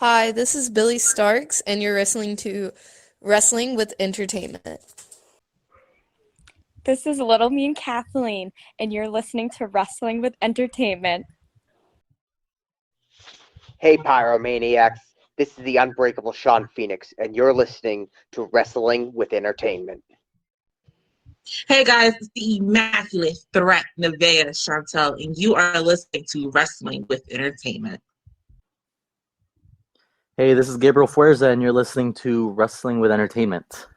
Hi, this is Billy Starks, and you're listening to Wrestling with Entertainment. This is Little Mean Kathleen, and you're listening to Wrestling with Entertainment. Hey, Pyromaniacs. This is the unbreakable Sean Phoenix, and you're listening to Wrestling with Entertainment. Hey guys, it's the immaculate threat, Nevaeh Chantel, and you are listening to Wrestling with Entertainment. Hey, this is Gabriel Fuerza, and you're listening to Wrestling with Entertainment.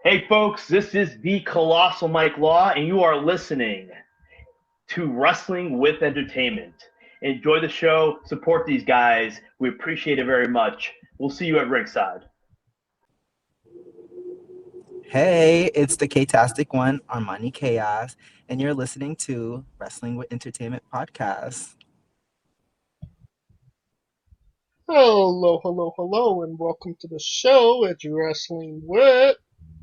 Hey folks, this is the Colossal Mike Law, and you are listening to Wrestling with Entertainment. Enjoy the show, support these guys. We appreciate it very much. We'll see you at ringside. Hey, it's the Kaytastic one, Armani Kayos, and you're listening to Wrestling with Entertainment podcast. Hello, and welcome to the show. It's Wrestling with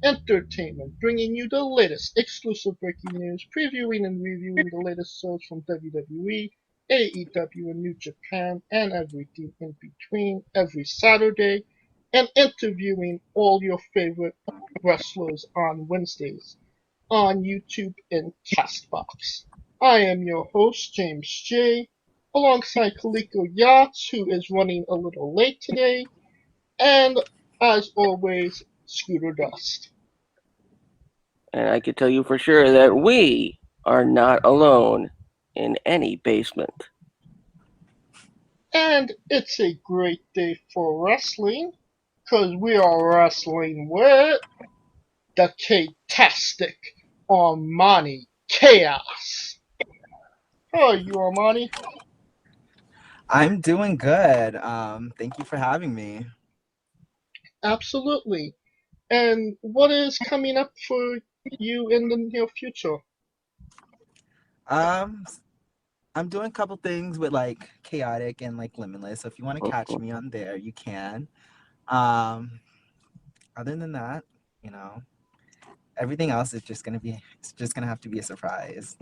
Entertainment, bringing you the latest exclusive breaking news, previewing and reviewing the latest shows from WWE, AEW, and New Japan, and everything in between every Saturday, and interviewing all your favorite wrestlers on Wednesdays on YouTube and Castbox. I am your host, James J., alongside Kaliko Yachts, who is running a little late today, and as always, Scooter Dust. And I can tell you for sure that we are not alone in any basement. And it's a great day for wrestling, because we are wrestling with the Kaytastic Armani Kayos. How are you, Armani? I'm doing good. Thank you for having me. Absolutely. And what is coming up for you in the near future? I'm doing a couple things with like Chaotic and like Limitless. So if you want to catch me on there, you can. Other than that, everything else is just gonna have to be a surprise.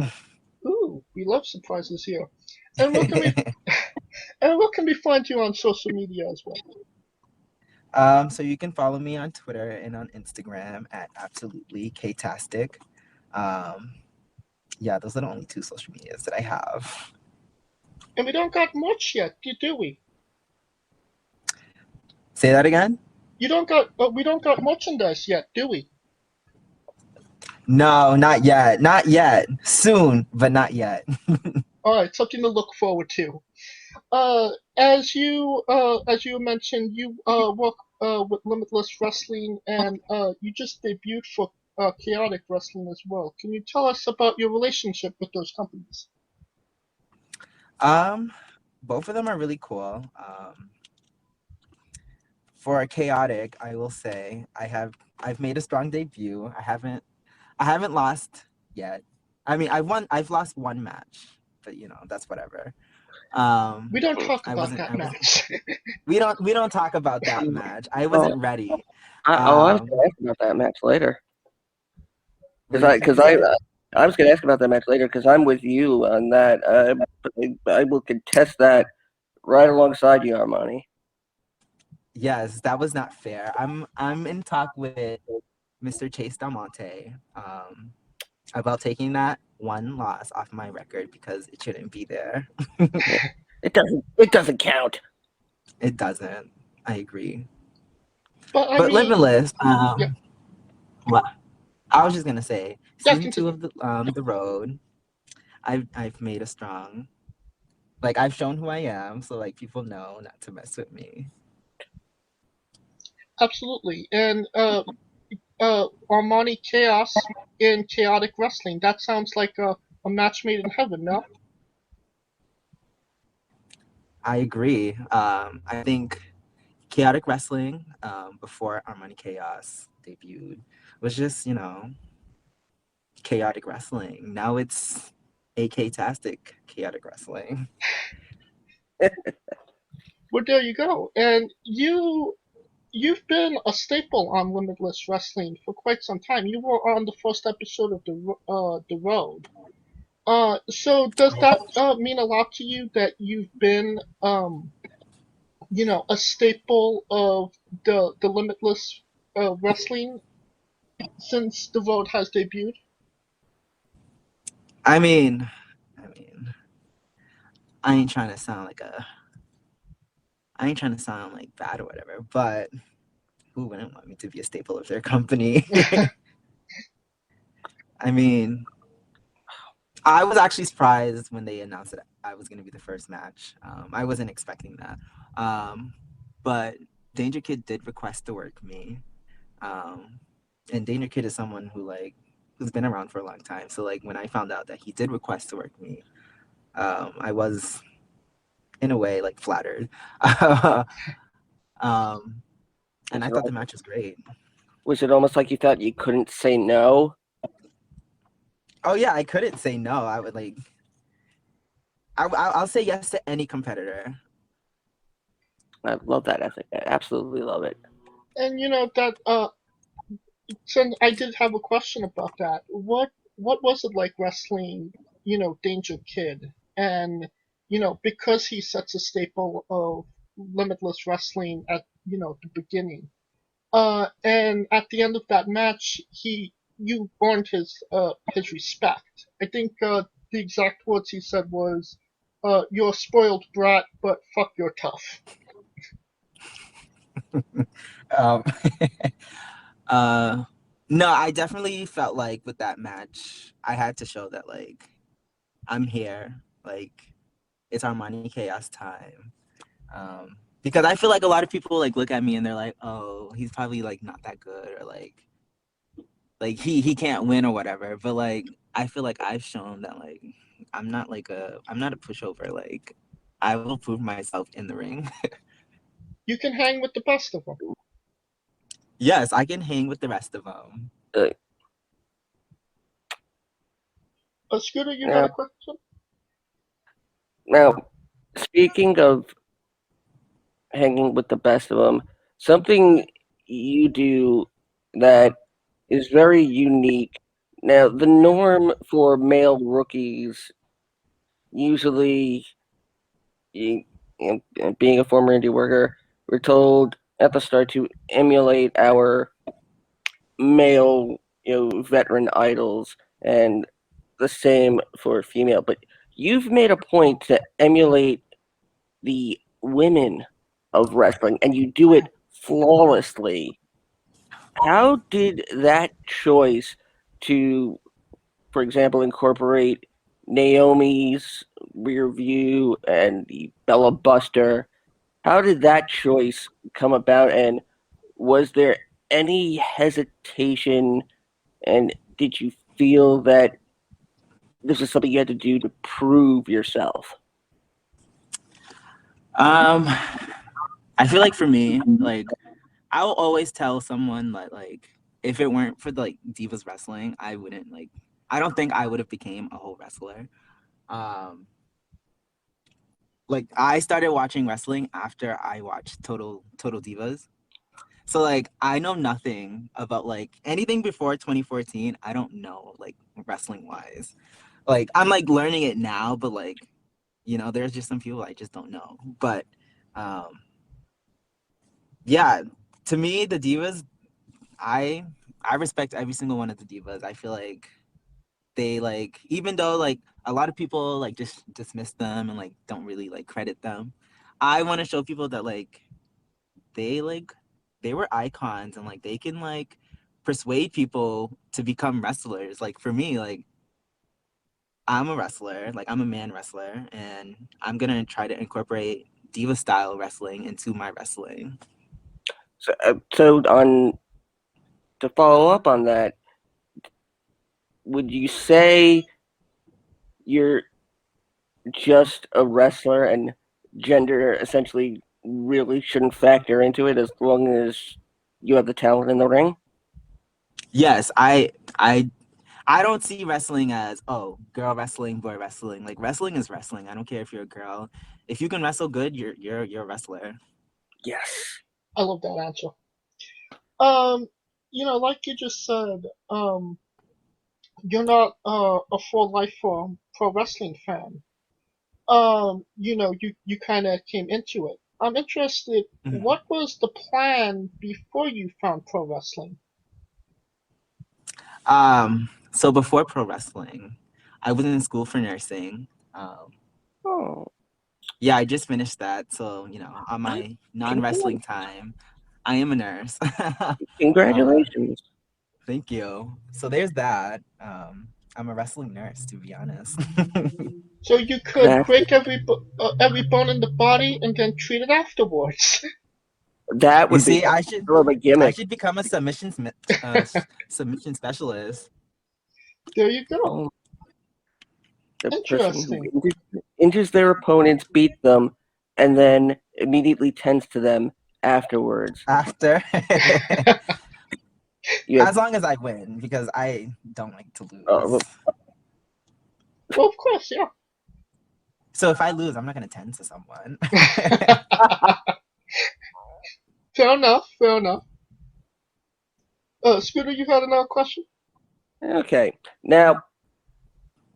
Ooh, we love surprises here. And what can we find you on social media as well? So you can follow me on Twitter and on Instagram at absolutely Kaytastic. Yeah, those are the only two social medias that I have. And we don't got much yet, do we? Say that again? We don't got merchandise yet, do we? No, not yet. Not yet. Soon, but not yet. All right, something to look forward to. As you mentioned, you work with Limitless Wrestling, and you just debuted for Chaotic Wrestling as well. Can you tell us about your relationship with those companies? Both of them are really cool. For Chaotic, I will say I've made a strong debut. I haven't lost yet. I mean, I've lost one match, but that's whatever. We don't talk about that match. We don't talk about that match. I wasn't ready. I was going to ask about that match later. I was going to ask about that match later because I'm with you on that. I will contest that right alongside you, Armani. Yes, that was not fair. I'm in talk with Mr. Chase Del Monte about taking that one loss off my record because it shouldn't be there. It doesn't count. It doesn't. I agree. But Limitless. yeah. What? I was just gonna say, season 2 of the road. I've made a strong. Like I've shown who I am, so like people know not to mess with me. Absolutely, and Armani Kayos in Chaotic Wrestling. That sounds like a match made in heaven, no? I agree. I think Chaotic Wrestling, before Armani Kayos debuted, was just, chaotic wrestling. Now it's Kaytastic chaotic wrestling. Well, there you go. And you've been a staple on Limitless Wrestling for quite some time. You were on the first episode of the Road. So does that mean a lot to you that you've been a staple of the Limitless wrestling since the Road has debuted? I mean, I ain't trying to sound like bad or whatever, but who wouldn't want me to be a staple of their company? I mean, I was actually surprised when they announced that I was going to be the first match. I wasn't expecting that. But DangerKid did request to work me. And DangerKid is someone who's been around for a long time. So when I found out that he did request to work me, I was in a way flattered. And I thought the match was great. Was it almost like you thought you couldn't say no? Oh yeah, I couldn't say no. I would I'll say yes to any competitor. I love that ethic. I absolutely love it. And that so I did have a question about that. What was it like wrestling, Danger Kid? And because he sets a staple of Limitless Wrestling at the beginning. And at the end of that match, you earned his respect. I think the exact words he said was, "You're a spoiled brat, but fuck, you're tough." um, no, I definitely felt like with that match, I had to show that I'm here. It's Armani Kayos time. Because I feel like a lot of people look at me and they're like, oh, he's probably not that good, or he can't win or whatever. But I feel like I've shown that I'm not a pushover. I will prove myself in the ring. You can hang with the best of them. Yes, I can hang with the rest of them. Scooter, you got a question? Now, speaking of hanging with the best of them, something you do that is very unique. Now, the norm for male rookies, usually, being a former indie worker, we're told at the start to emulate our male, veteran idols, and the same for female. But you've made a point to emulate the women of wrestling, and you do it flawlessly. How did that choice to, for example, incorporate Naomi's rear view and the Bella Buster, how did that choice come about, and was there any hesitation, and did you feel that this is something you had to do to prove yourself? I feel like for me, I will always tell someone that if it weren't for Divas Wrestling, I wouldn't I don't think I would have became a whole wrestler. I started watching wrestling after I watched Total Divas. So I know nothing about anything before 2014. I don't know wrestling wise. I'm learning it now, but there's just some people I just don't know. But yeah, to me the Divas, I respect every single one of the Divas. I feel like they even though a lot of people just dismiss them and don't really credit them, I want to show people that they were icons and they can persuade people to become wrestlers. For me, I'm a wrestler, I'm a man wrestler, and I'm gonna try to incorporate diva style wrestling into my wrestling. So to follow up on that, would you say you're just a wrestler and gender essentially really shouldn't factor into it as long as you have the talent in the ring? Yes, I don't see wrestling as girl wrestling, boy wrestling. Wrestling is wrestling. I don't care if you're a girl. If you can wrestle good, you're a wrestler. Yes. I love that answer. Like you just said, you're not a full life pro wrestling fan. You kind of came into it. I'm interested. Mhm. What was the plan before you found pro wrestling? So before pro wrestling, I was in school for nursing. Oh, Yeah, I just finished that. So, on my non-wrestling time, I am a nurse. congratulations. Thank you. So there's that. I'm a wrestling nurse, to be honest. So you could break every bone in the body and then treat it afterwards. That You would be see, I should sort of a gimmick. become a submission specialist. There you go. Oh, the person who Interesting. injures their opponents, beats them, and then immediately tends to them afterwards. After, You have, as long as I win, because I don't like to lose. well, Well, of course, yeah. So if I lose, I'm not gonna tend to someone. Fair enough. Fair enough. Scooter, you had another question? okay. Now,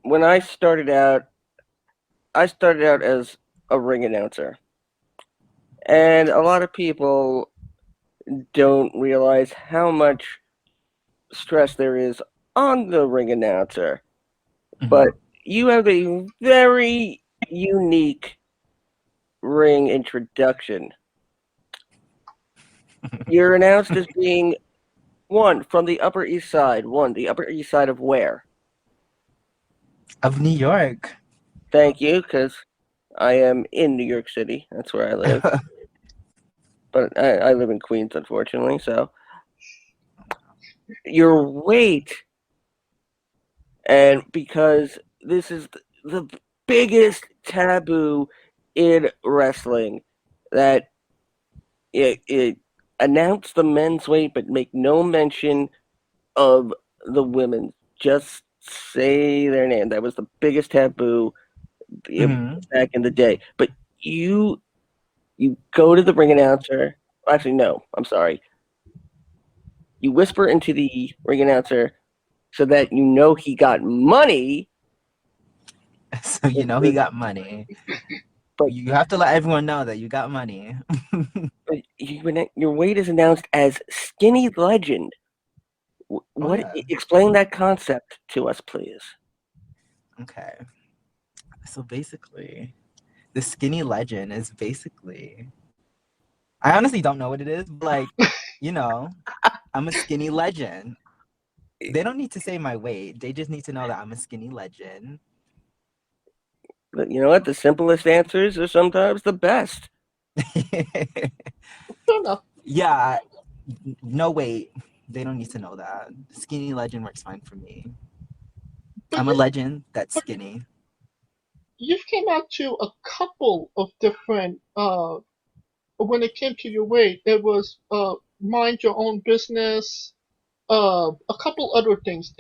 when I started out as a ring announcer. And a lot of people don't realize how much stress there is on the ring announcer. But you have a very unique ring introduction. You're announced as being from the Upper East Side. The Upper East Side of where? Of New York. Thank you, because I am in New York City. That's where I live. But I live in Queens, unfortunately. So your weight, and because this is the biggest taboo in wrestling, that it announce the men's weight but make no mention of the women. Just say their name. That was the biggest taboo back in the day. But you go to the ring announcer. Actually, no. I'm sorry. You whisper into the ring announcer so that you know he got money. So you know he got money. But you have to let everyone know that you got money. But your weight is announced as Skinny Legend. What? yeah. Explain that concept to us, please. Okay. So basically, the Skinny Legend is basically, I honestly don't know what it is, but I'm a skinny legend. They don't need to say my weight. They just need to know that I'm a skinny legend. But you know what? The simplest answers are sometimes the best. Yeah, no weight. They don't need to know that. Skinny legend works fine for me. I'm a legend that's skinny. You've came out to a couple of different when it came to your weight, it was mind your own business, a couple other things.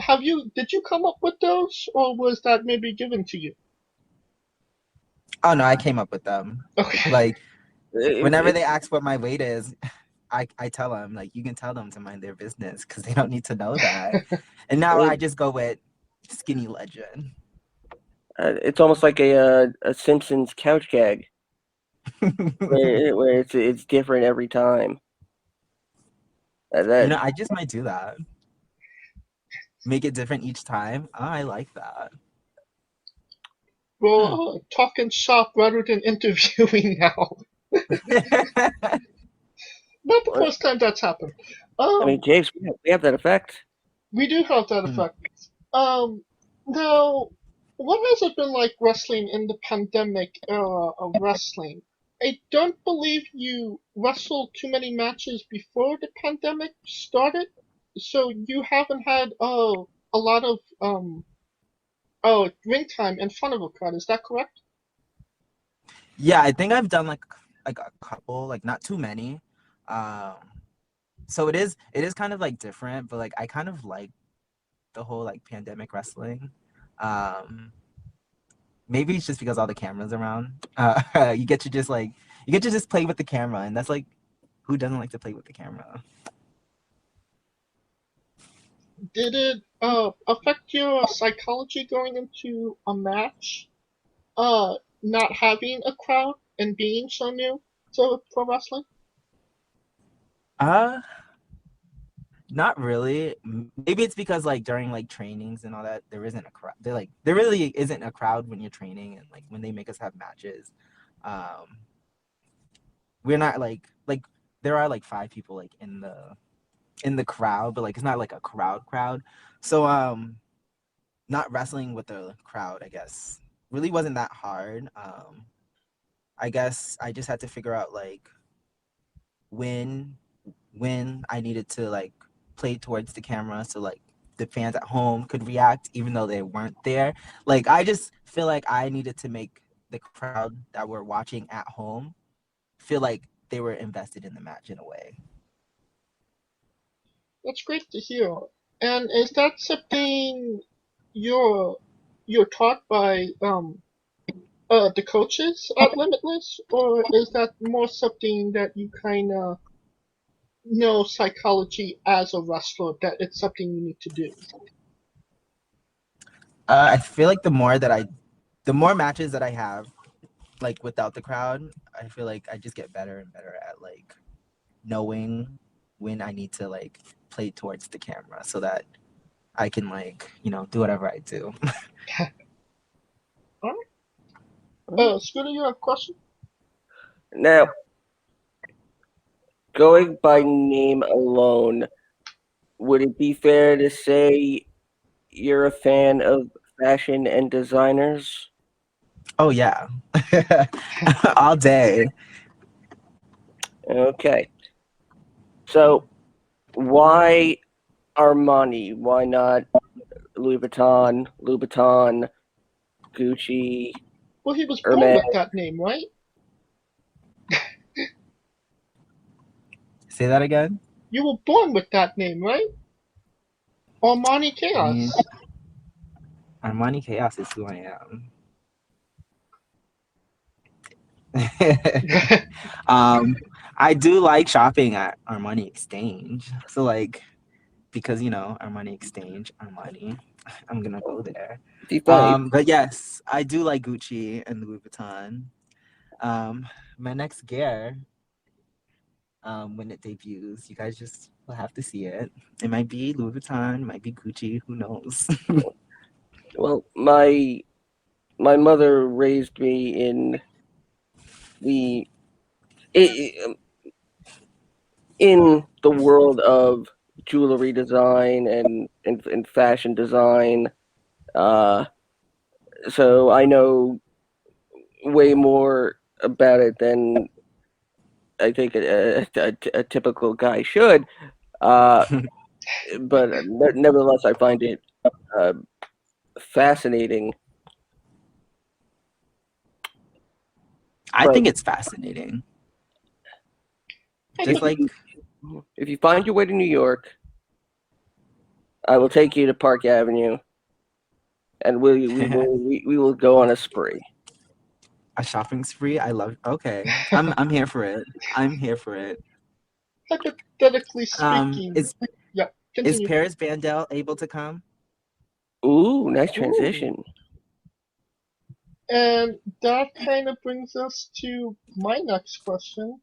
Did you come up with those, or was that maybe given to you? Oh no, I came up with them. Okay. Like whenever they ask what my weight is, I tell them, like, you can tell them to mind their business because they don't need to know that. And now I just go with skinny legend. It's almost like a Simpsons couch gag, where it's different every time. I just might do that. Make it different each time. Oh, I like that. Well, talking shop rather than interviewing now. Not the first time that's happened. I mean, James, we have that effect. We do have that effect. Now, what has it been like wrestling in the pandemic era of wrestling? I don't believe you wrestled too many matches before the pandemic started, so you haven't had a lot of ring time in front of a crowd. Is that correct? Yeah, I think I've done like a couple, like not too many. So it is kind of like different, but like I kind of like the whole like pandemic wrestling. Maybe it's just because all the cameras around. You get to just play with the camera, and that's like, who doesn't like to play with the camera? Did it affect your psychology going into a match? Not having a crowd and being so new? for wrestling? Not really. Maybe it's because like during like trainings and all that, there isn't a crowd. There really isn't a crowd when you're training, and like when they make us have matches, we're not like there are like 5 people like in the crowd, but like it's not like a crowd. So not wrestling with the crowd, I guess, really wasn't that hard. I guess I just had to figure out like when I needed to like play towards the camera so like the fans at home could react even though they weren't there. Like I just feel like I needed to make the crowd that were watching at home feel like they were invested in the match in a way. That's great to hear. And is that something you're taught by the coaches at Limitless, or is that more something that you kind of know psychology as a wrestler that it's something you need to do? I feel like the more matches that I have like without the crowd, I feel like I just get better and better at like knowing when I need to like play towards the camera so that I can like, do whatever I do. All right. Scooter, you have a question? Now, going by name alone, would it be fair to say you're a fan of fashion and designers? Oh yeah. All day. Okay. So, why Armani? Why not Louis Vuitton, Gucci? Well, he was born Hermes? with that name, right? Say that again? You were born with that name, right? Armani Kayos. Armani Kayos is who I am. I do like shopping at Armani Exchange. So like, because Armani Exchange, Armani, I'm gonna go there. But yes, I do like Gucci and Louis Vuitton. My next gear, when it debuts, you guys just will have to see it. It might be Louis Vuitton, it might be Gucci, who knows? Well, my mother raised me in in the world of jewelry design and fashion design. So I know way more about it than I think a typical guy should. But nevertheless, I find it fascinating. I think it's fascinating. Just like if you find your way to New York, I will take you to Park Avenue, and we will go on a spree. A shopping spree? I love. Okay, I'm here for it. I'm here for it. Hypothetically speaking, Is continue. Paris Vandal able to come? Ooh, nice transition. Ooh. And that kind of brings us to my next question.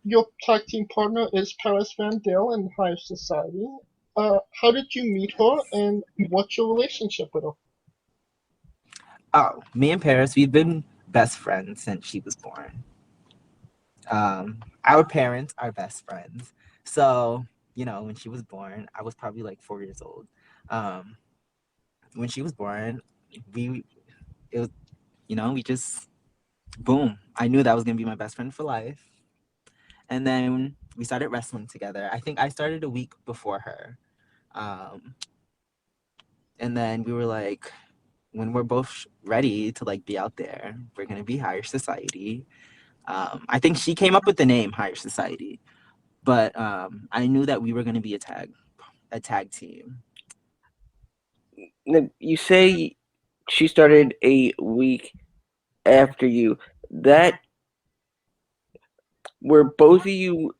Your tag team partner is Paris Vandal in Higher Society. How did you meet her, and what's your relationship with her? Oh, me and Paris, we've been best friends since she was born. Our parents are best friends. So, when she was born, I was probably like 4 years old. When she was born, we just, boom. I knew that was going to be my best friend for life. And then we started wrestling together. I think I started a week before her. And then we were like, when we're both ready to like be out there, we're going to be Higher Society. I think she came up with the name Higher Society, but I knew that we were going to be a tag team. Now, you say she started a week after you. That were both of you?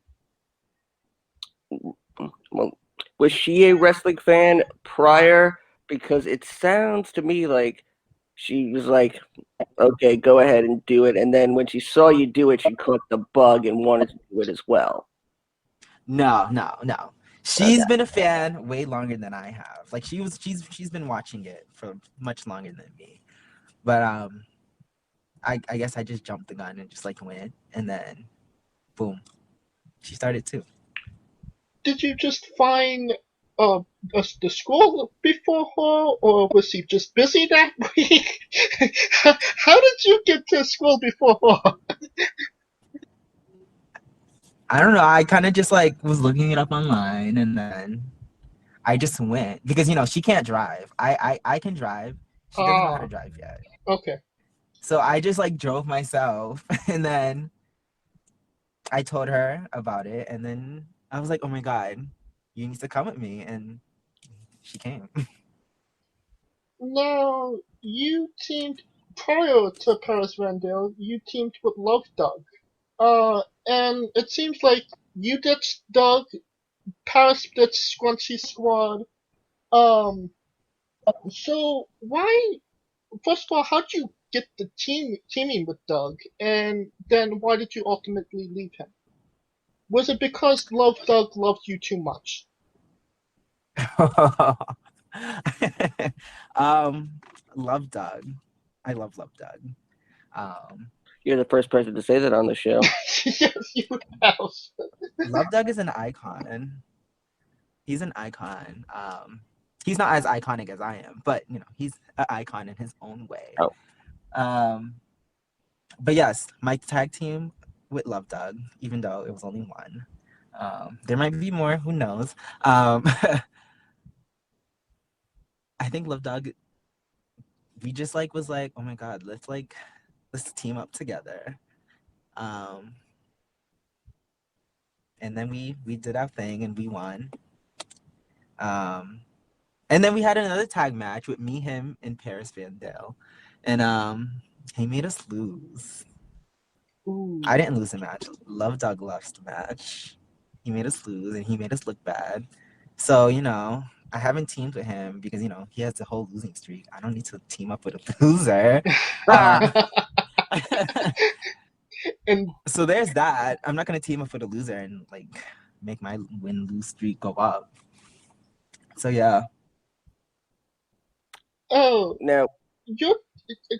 Well, was she a wrestling fan prior? Because it sounds to me like she was like okay, go ahead and do it. And then when she saw you do it, she caught the bug and wanted to do it as well. No. She's Okay. been a fan way longer than I have. Like she's been watching it for much longer than me. But I guess I just jumped the gun and just like went, and then boom, she started too. Did you just find the school before her, or was he just busy that week? How did you get to school before her? I don't know. I kind of just like was looking it up online, and then I just went because she can't drive. I can drive. She doesn't know how to drive yet. Okay. So I just like drove myself, and then I told her about it, and then I was like, "Oh my god, you need to come with me," and she came. Now, you teamed prior to Paris Vandale, you teamed with Love Doug. And it seems like you ditched Doug, Paris ditched Scrunchy Squad. So why, first of all, how'd you get the teaming with Doug? And then why did you ultimately leave him? Was it because Love Doug loved you too much? Love Doug. I love Doug. You're the first person to say that on the show. Yes, you have. Love Doug is an icon. He's an icon. He's not as iconic as I am, but he's an icon in his own way. Oh. But yes, my tag team with Love Doug, even though it was only one. There might be more, who knows? I think Love Doug, we just was like, oh my god, let's team up together. And then we did our thing and we won. And then we had another tag match with me, him, and Paris Vandale. And he made us lose. Ooh. I didn't lose the match. Love Doug lost the match. He made us lose and he made us look bad. So, I haven't teamed with him because, he has the whole losing streak. I don't need to team up with a loser. And so there's that. I'm not going to team up with a loser and, make my win-lose streak go up. So, yeah. Oh, Now,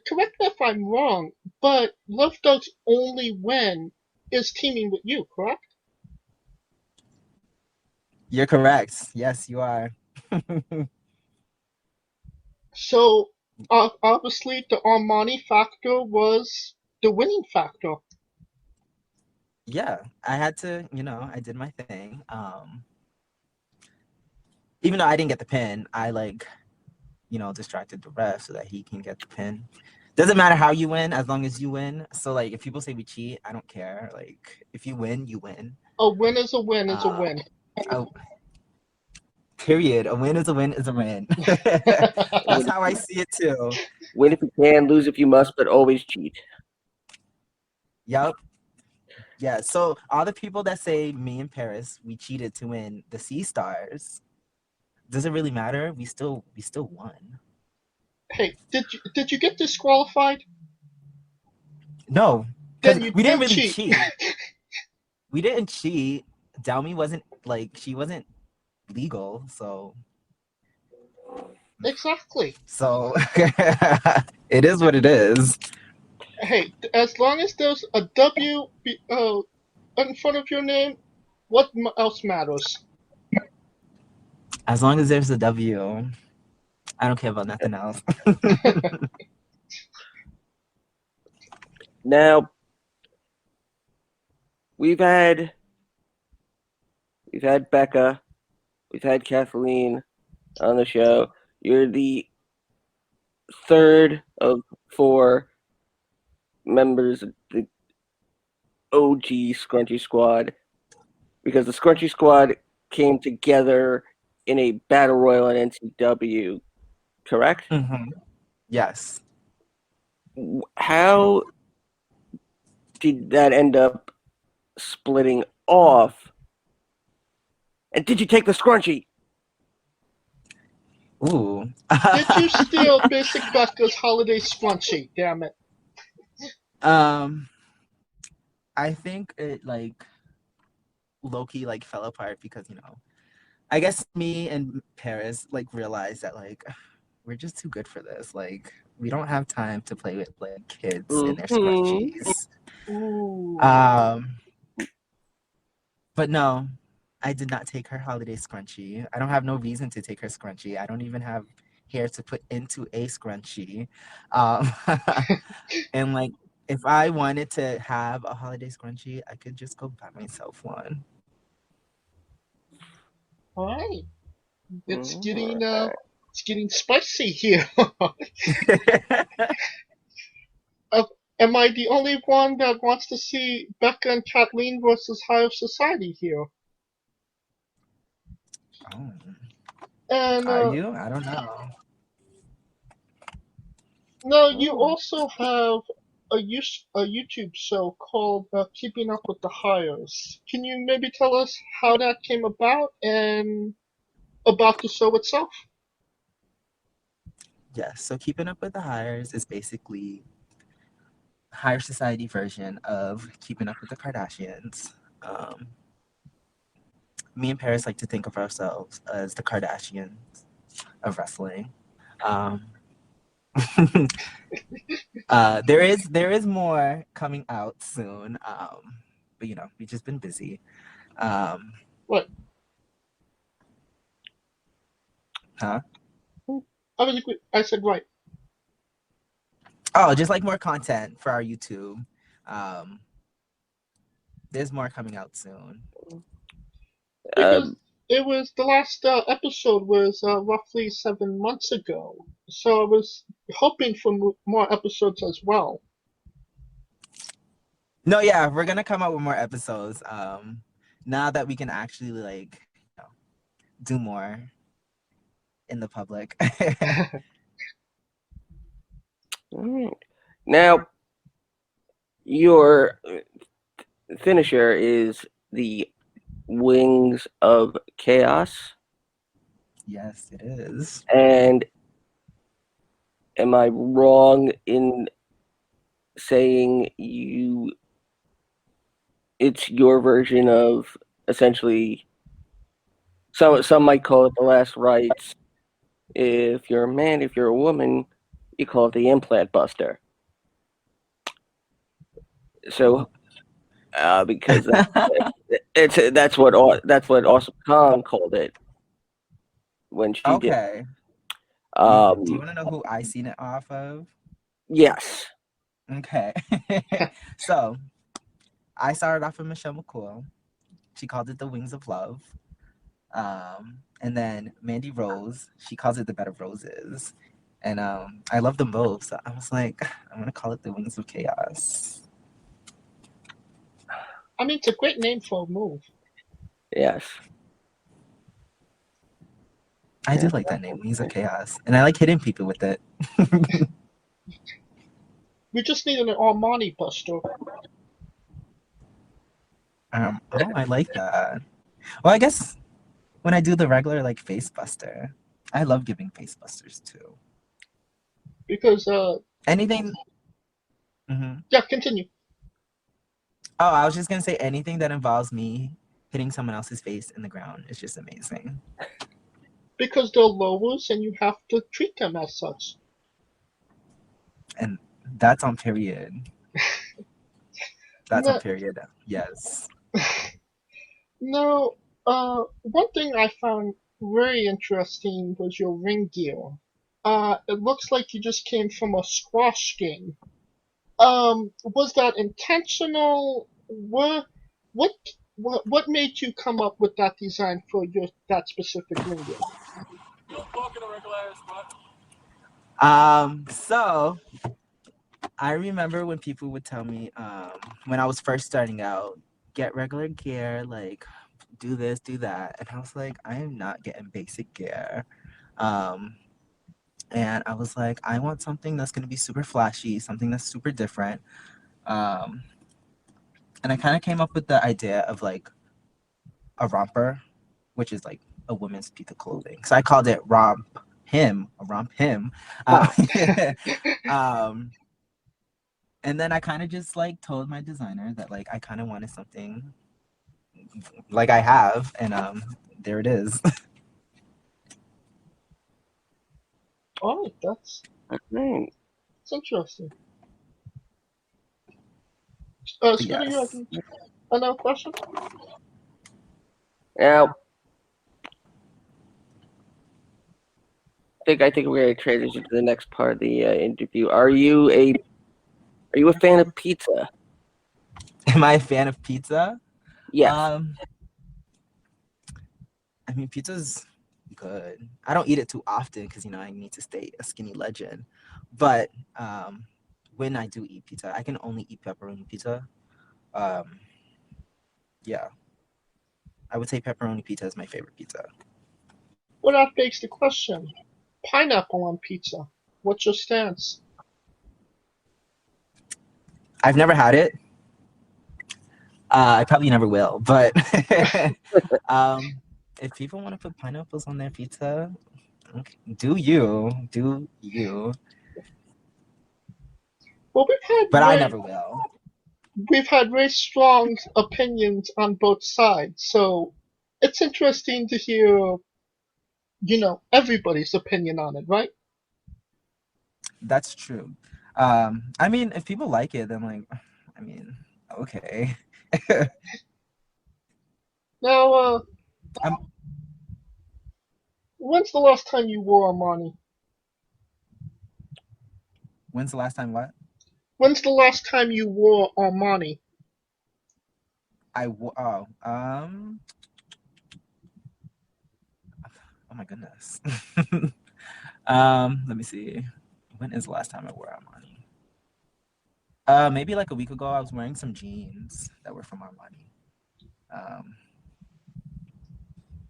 correct me if I'm wrong, but Love Doug's only win is teaming with you, correct? You're correct. Yes, you are. So, obviously, the Armani factor was the winning factor. Yeah, I had to, I did my thing. Even though I didn't get the pin, I distracted the ref so that he can get the pin. Doesn't matter how you win, as long as you win. So if people say we cheat, I don't care. If you win, you win. A win is a win is a win. Period. A win is a win is a win. That's how I see it too. Win if you can, lose if you must, but always cheat. Yep. Yeah. So all the people that say me and Paris, we cheated to win the Sea Stars, does it really matter? We still won. Hey, did you get disqualified? No, because Then we didn't really cheat. cheat. We didn't cheat. Dalmy wasn't she wasn't legal, so Exactly. So it is what it is. Hey, as long as there's a W in front of your name, what else matters? As long as there's a W, I don't care about nothing else. Now, we've had Becca, we've had Kathleen on the show. You're the third of 4 members of the OG Scrunchy Squad, because the Scrunchy Squad came together in a battle royal in NCW, correct? Mm-hmm. Yes. How did that end up splitting off? And did you take the scrunchie? Ooh. Did you steal Basic Becca's holiday scrunchie? Damn it. I think it like low-key like fell apart because I guess me and Paris like realized that like we're just too good for this. Like we don't have time to play with like kids in their scrunchies. Ooh. But no, I did not take her holiday scrunchie. I don't have no reason to take her scrunchie. I don't even have hair to put into a scrunchie. And like if I wanted to have a holiday scrunchie, I could just go buy myself one. All right. It's getting spicy here. Am I the only one that wants to see Becca and Kathleen versus Higher Society here? Oh. And Are you? I don't know. no, you also have a YouTube show called Keeping Up with the Hires. Can you maybe tell us how that came about and about the show itself? Yes. So Keeping Up with the Hires is basically higher society version of Keeping Up with the Kardashians. Me and Paris like to think of ourselves as the Kardashians of wrestling. There is more coming out soon. But we've just been busy. What? Huh? I said right. Oh, just like more content for our YouTube. There's more coming out soon. Because it was the last episode was roughly 7 months ago, so I was hoping for more episodes as well. No, yeah, we're gonna come out with more episodes. Now that we can actually like do more in the public. Now, your finisher is the Wings of Chaos. Yes, it is. And am I wrong in saying it's your version of essentially some might call it the last rites. If you're a man, if you're a woman, you call it the implant buster. So because that's what Awesome Kong called it when she did. Okay. Do you want to know who I seen it off of? Yes. Okay. So I started off with Michelle McCool. She called it the Wings of Love. And then Mandy Rose, she calls it the Bed of Roses. And I love them both. So I was like, I'm gonna call it the Wings of Chaos. I mean, it's a great name for a move. Yes. I do like that name, Wings of Chaos. And I like hitting people with it. We just need an Armani buster. Oh, I like that. Well, I guess when I do the regular like face buster, I love giving face busters too. Because anything. Mm-hmm. Yeah, continue. Oh, I was just gonna say anything that involves me hitting someone else's face in the ground is just amazing. Because they're lowers and you have to treat them as such. And that's on period. That's on period. Yes. No, one thing I found very interesting was your ring gear. It looks like you just came from a squash game. Was that intentional? What made you come up with that design for that specific ring gear? So I remember when people would tell me, when I was first starting out, get regular gear, like do this, do that. And I was like, I am not getting basic gear. And I was like, I want something that's going to be super flashy, something that's super different. And I kind of came up with the idea of like a romper, which is like a woman's piece of clothing. So I called it romp him. And then I kind of just like told my designer that like I kind of wanted something like I have, and there it is. All right, that's Right. interesting. But Scooter, you yes. have another question? Now, I think we're gonna transition to the next part of the interview. Are you a fan of pizza? Am I a fan of pizza? Yes. I mean, pizza's good. I don't eat it too often because I need to stay a skinny legend. But when I do eat pizza, I can only eat pepperoni pizza. Yeah, I would say pepperoni pizza is my favorite pizza. Well, that begs the question. Pineapple on pizza. What's your stance? I've never had it. I probably never will. But if people want to put pineapples on their pizza, okay, do you. Well, But I never will. we've had very strong opinions on both sides, so it's interesting to hear, everybody's opinion on it, right? That's true. I mean, if people like it, then like, I mean, okay. Now, I'm, when's the last time you wore Armani? when's the last time what? When's the last time you wore Armani? Oh my goodness. Let me see. When is the last time I wore Armani? Maybe like a week ago. I was wearing some jeans that were from Armani.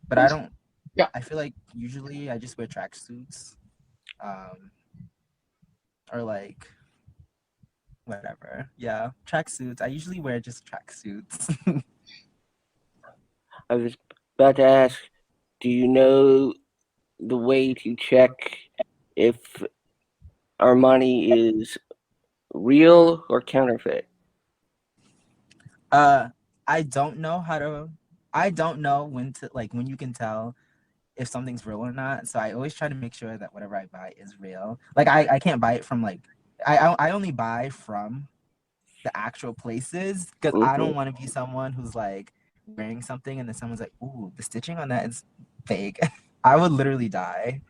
But I don't. Yeah. I feel like usually I just wear tracksuits, or like whatever. Yeah, tracksuits. I usually wear just tracksuits. I was about to ask, do you know the way to check if Armani is real or counterfeit? I don't know how to. I don't know when you can tell if something's real or not. So I always try to make sure that whatever I buy is real. Like I can't buy it from like I only buy from the actual places because I don't want to be someone who's like wearing something and then someone's like, ooh, the stitching on that is fake. I would literally die.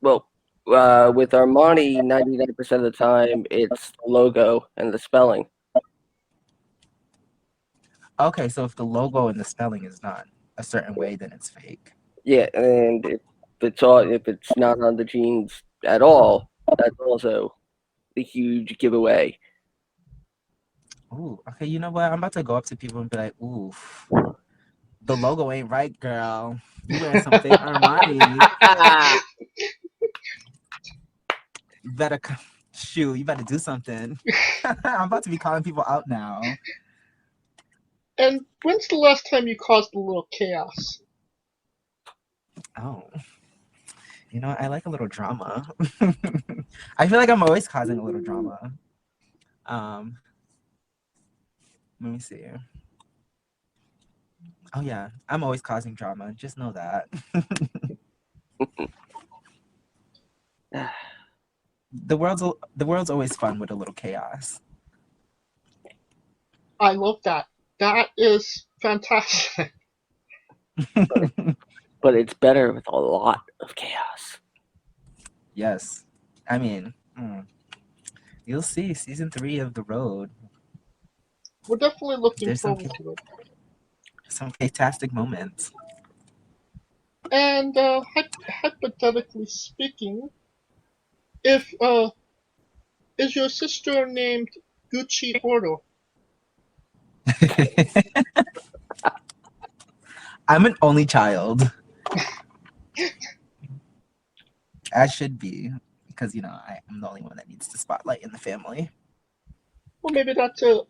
Well, with Armani, 99% of the time, it's the logo and the spelling. Okay, so if the logo and the spelling is not a certain way, then it's fake. Yeah, and if it's not on the jeans at all, that's also a huge giveaway. Ooh, okay, you know what? I'm about to go up to people and be like, ooh, the logo ain't right, girl. You wearing some fake Armani. You better you better do something. I'm about to be calling people out now. And when's the last time you caused a little chaos? Oh, I like a little drama. I feel like I'm always causing a little drama. Let me see. Oh yeah, I'm always causing drama. Just know that. The world's always fun with a little chaos. I love that. That is fantastic. But it's better with a lot of chaos. Yes. I mean, you'll see season 3 of The Road. We're definitely looking There's forward to it. Some Kaytastic moments. And hypothetically speaking, if is your sister named Gucci Oro? I'm an only child. I should be, because I'm the only one that needs the spotlight in the family. Well, maybe that's a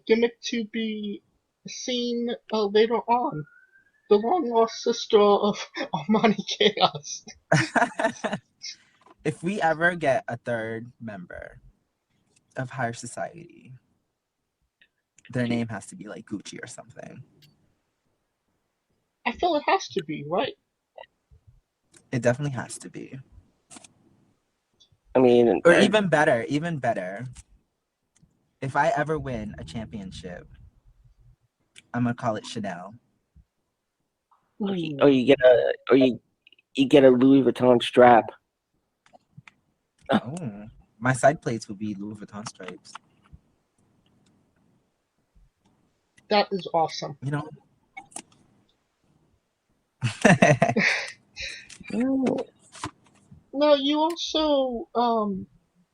gimmick to be seen later on. The long lost sister of Armani Kayos. If we ever get a third member, of higher society. Their name has to be like Gucci or something. I feel it has to be, right? It definitely has to be. I mean, Or even better. If I ever win a championship, I'm gonna call it Chanel. or you get a Louis Vuitton strap. Oh, my side plates would be Louis Vuitton stripes. That is awesome. You know. No, you also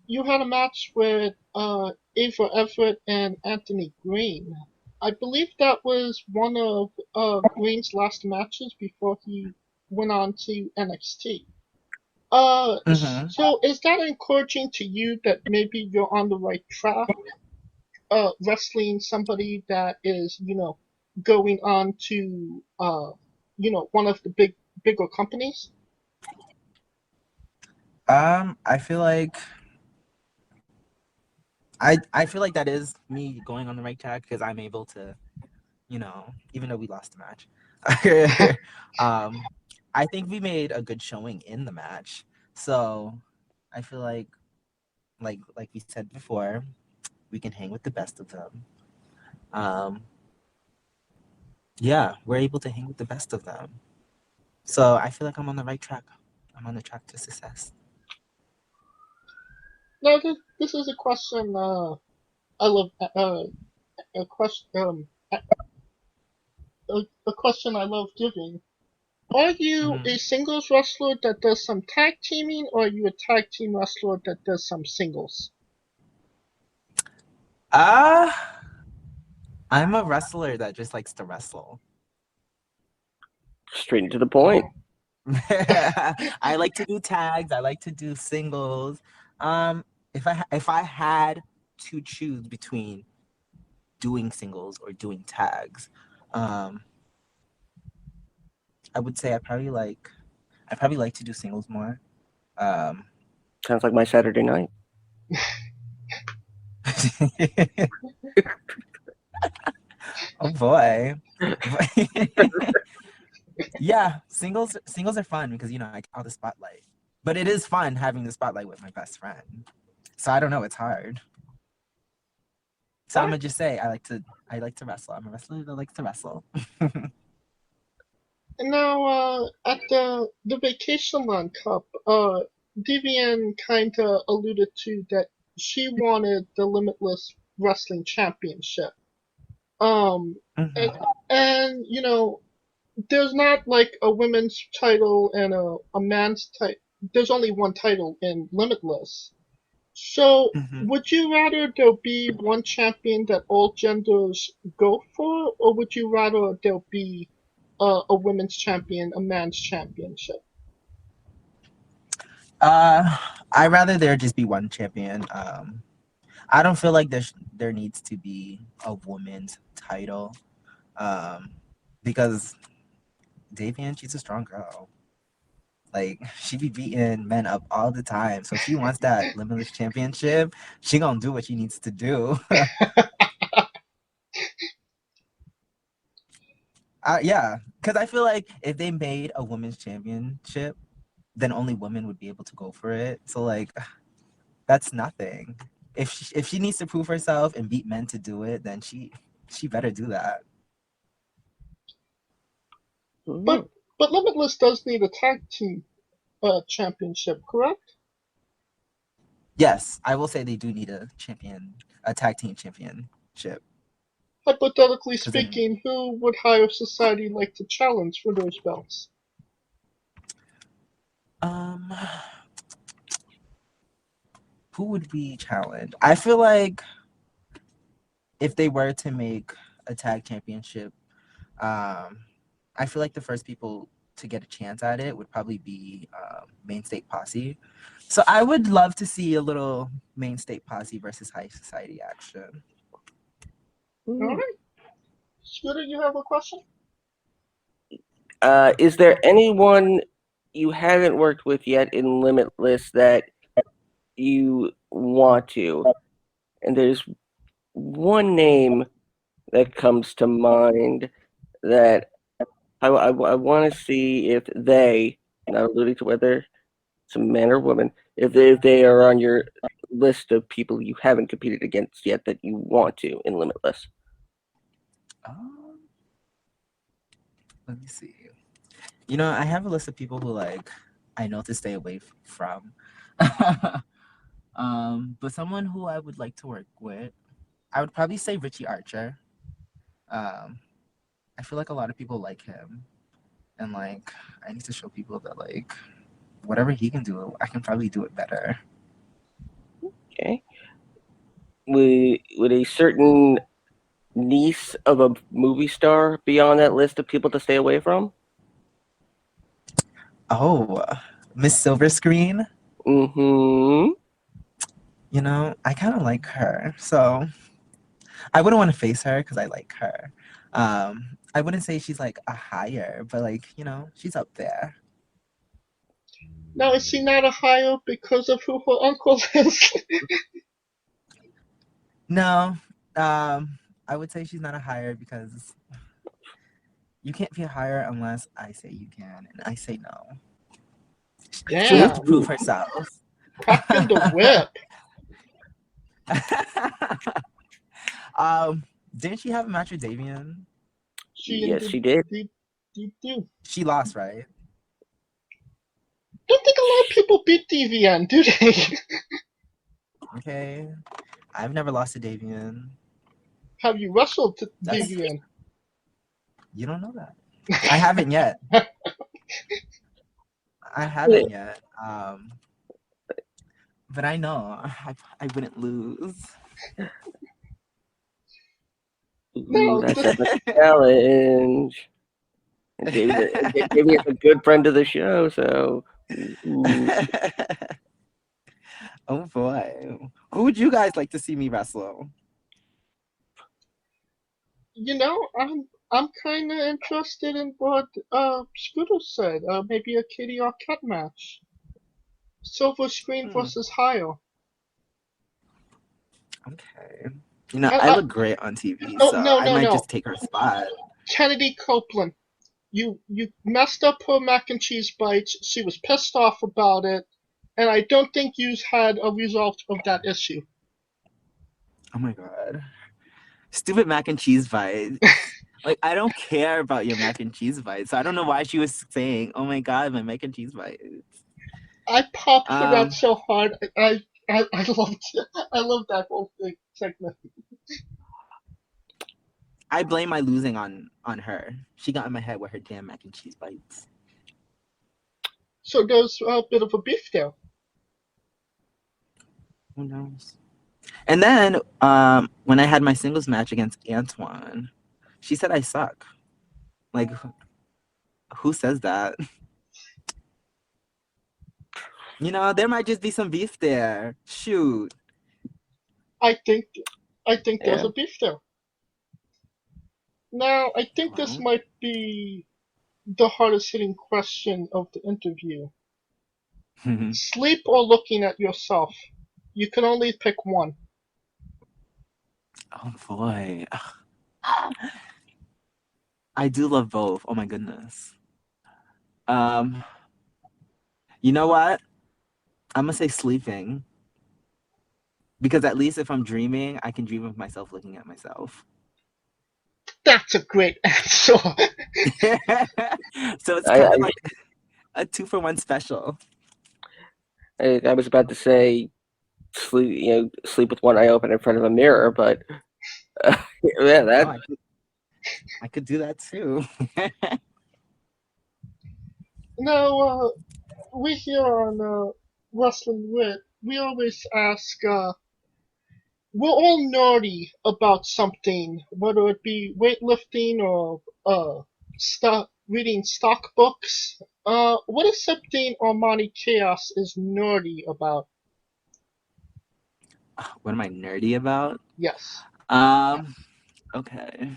you had a match with Ava Everett and Anthony Green. I believe that was one of Green's last matches before he went on to NXT. So is that encouraging to you that maybe you're on the right track? Wrestling somebody that is, going on to, one of the bigger companies? I feel like I feel like that is me going on the right track because I'm able to, even though we lost the match, I think we made a good showing in the match. So I feel like we said before, we can hang with the best of them. Yeah, we're able to hang with the best of them. So I feel like I'm on the right track. I'm on the track to success. No, this is a question. I love a question. A question I love giving. Are you a singles wrestler that does some tag teaming, or are you a tag team wrestler that does some singles? I'm a wrestler that just likes to wrestle. Straight to the point. I like to do tags. I like to do singles. If I had to choose between doing singles or doing tags, I would say I probably like to do singles more. Sounds like my Saturday night. Oh boy. Yeah, singles are fun because I get all the spotlight. But it is fun having the spotlight with my best friend. So I don't know, it's hard. So I'm gonna just say I like to wrestle. I'm a wrestler that likes to wrestle. And now, at the Vacation Land Cup, Vivian kind of alluded to that she wanted the Limitless Wrestling Championship. And there's not like a women's title and a man's title. There's only one title in Limitless. So, would you rather there be one champion that all genders go for, or would you rather there be a women's champion, a man's championship? I'd rather there just be one champion. I don't feel like there needs to be a women's title, because Davian, she's a strong girl. Like, she be beating men up all the time. So if she wants that Limitless Championship, she gonna do what she needs to do. Yeah, because I feel like if they made a women's championship, then only women would be able to go for it. So like, that's nothing. If she needs to prove herself and beat men to do it, then she better do that. But Limitless does need a tag team championship, correct? Yes, I will say they do need a tag team championship. Hypothetically speaking, who would higher society like to challenge for those belts? Who would we challenge? I feel like if they were to make a tag championship, I feel like the first people to get a chance at it would probably be Main State Posse. So I would love to see a little Main State Posse versus High Society action. All right. Scooter, you have a question? Is there anyone you haven't worked with yet in Limitless that you want to? and there's one name that comes to mind that I want to see if they, not alluding to whether it's a man or woman, if they are on your list of people you haven't competed against yet that you want to in Limitless. Let me see. You know, I have a list of people who like I know to stay away from. But someone who I would like to work with, I would probably say Richie Archer. I feel like a lot of people like him, and like I need to show people that like whatever he can do, I can probably do it better. Okay. Would a certain niece of a movie star be on that list of people to stay away from? Oh, Miss Silverscreen. Mm-hmm. You know, I kind of like her, so I wouldn't want to face her because I like her. I wouldn't say she's like a higher, but like, you know, she's up there. Now, is she not a higher because of who her uncle is? No, I would say she's not a hire because you can't be a hire unless I say you can, and I say no. She has to Damn. prove herself. Cracking the whip. Didn't she have a match with Davian? Yes, she did. She lost, right? Don't think a lot of people beat Deviant, do they? Okay. I've never lost to Davian. Have you wrestled to That's- Deviant? You don't know that. I haven't yet. I haven't yet. But I know I wouldn't lose. Ooh, that's a challenge. And Davian's a good friend of the show, so. Ooh. Oh boy. Who would you guys like to see me wrestle? You know, I'm kind of interested in what Scooter said. Maybe a kitty or cat match. Silver Screen versus Higher. Okay. You know, I look great on TV, so I might just take her spot. Kennedi Copeland. You messed up her mac and cheese bites. She was pissed off about it, and I don't think you had a result of that issue. Oh my god. Stupid mac and cheese bites. Like, I don't care about your mac and cheese bites. So I don't know why she was saying, oh my god, my mac and cheese bites. I popped for that so hard. I loved it. I loved that whole thing segment. I blame my losing on her. She got in my head with her damn mac and cheese bites. So there's a bit of a beef there. Who knows? And then when I had my singles match against Antoine, she said I suck. Like, who says that? You know, there might just be some beef there. Shoot. I think there's a beef there. Now, I think this might be the hardest hitting question of the interview. Sleep or looking at yourself? You can only pick one. Oh boy. I do love both. Oh my goodness. You know what? I'm gonna say sleeping. Because at least if I'm dreaming, I can dream of myself looking at myself. That's a great answer. So it's kind of like a 2-for-1 special. I was about to say sleep with one eye open in front of a mirror, but yeah, that. I could do that too. Now, we here on Wrestling Wit, we always ask, we're all nerdy about something, whether it be weightlifting or reading stock books. What is something Armani Kayos is nerdy about? What am I nerdy about? Yes. Okay.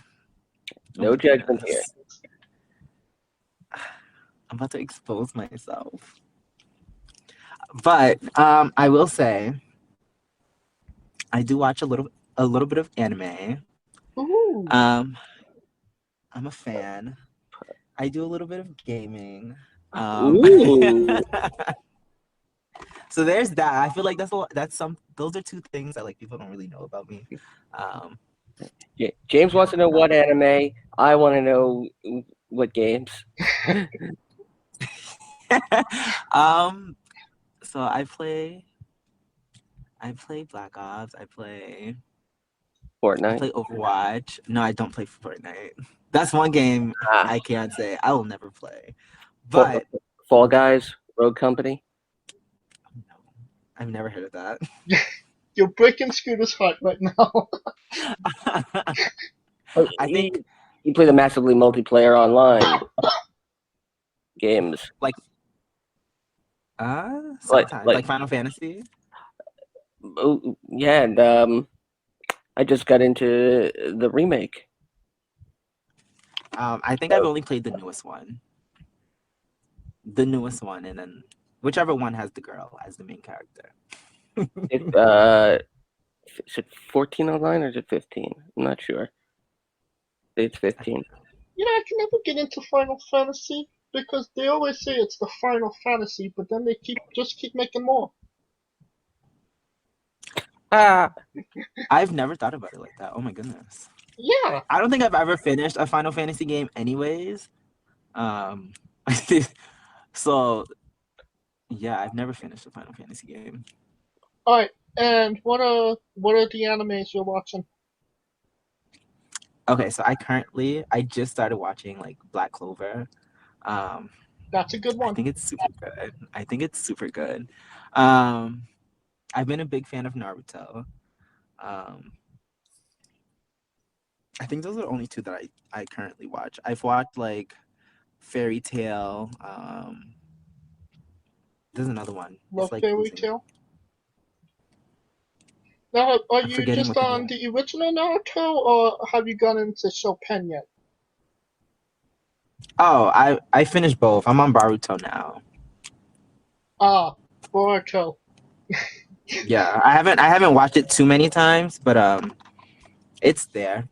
No judgment here. I'm about to expose myself. But I will say, I do watch a little bit of anime. Ooh. I'm a fan. I do a little bit of gaming. Ooh. So there's that. I feel like those are two things that like people don't really know about me. James wants to know what anime. I want to know what games. So I play Black Ops. I play Fortnite. Overwatch. No, I don't play Fortnite. That's one game I can't say I will never play. But Fall Guys, Rogue Company. No, I've never heard of that. You're breaking Scooter's heart right now. I think you play the massively multiplayer online games. Sometimes like Final Fantasy. Oh, yeah, and I just got into the remake. I think I've only played the newest one. And then whichever one has the girl as the main character. Is it 14 online or is it 15? I'm not sure. It's 15. I can never get into Final Fantasy because they always say it's the Final Fantasy, but then they keep making more. I've never thought about it like that. Oh my goodness. Yeah. I don't think I've ever finished a Final Fantasy game anyways. So yeah, I've never finished a Final Fantasy game. Alright, and what are the animes you're watching? Okay, so I just started watching like Black Clover. That's a good one. I think it's super good. I've been a big fan of Naruto. I think those are the only two that I currently watch. I've watched like Fairy Tail. There's another one. Love Fairy Tail. Now, are you just on the original Naruto, or have you gone into Chopin yet? Oh, I finished both. I'm on Boruto now. Boruto. Yeah, I haven't watched it too many times, but it's there.